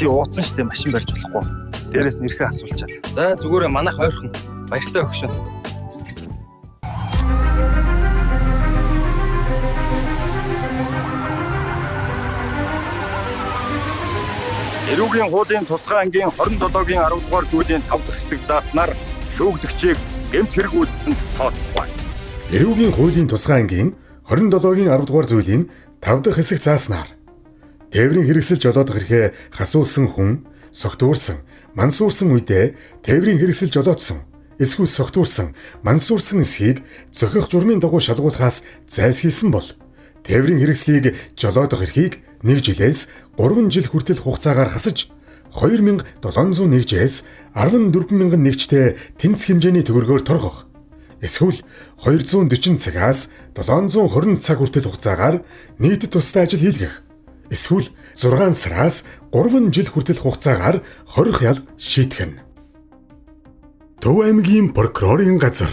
чи ууцсан штэ машин барьж болохгүй. Дээрээс нь ирэхээ асуулчаа. За зүгээр манайх ойрхон. Баяртай өгшөн. Эрүүгийн хуулийн тусгай ангийн 27-гийн 10 дугаар зүйлийн 5 дахь хэсэг зааснаар шүүгдэгчийг гэмт хэрэг үйлдсэн тооцсон. Эрүүгийн хуулийн тусгай ангийн 27-гийн 10 дугаар зүйлийн 5 дахь хэсэг зааснаар тээврийн хэрэгсэл жолоодох эрхээ хасуулсан хүн согтуурсан, мансуурсан үедээ тээврийн хэрэгсэл жолоодсон эсвэл согтуурсан, мансуурсан эсхийг зохих журмын дагуу шалгуулахаас зайлсхийсэн бол тээврийн хэрэгслийг жолоодох эрхийг 1 жилээс 3 жил хүртэл хугацаагаар хасаж 2701-ээс 14001-тэй тэнцэх хэмжээний төгрөгөөр торгох. Эсвэл 240 цагаас 720 цаг хүртэл хугацаагаар нийт тусдаа ажил хийлгэх. Эсвэл 6 сараас 3 жил хүртэл хугацаагаар хорих ял шийтгэн. Төв аймгийн прокурорын газар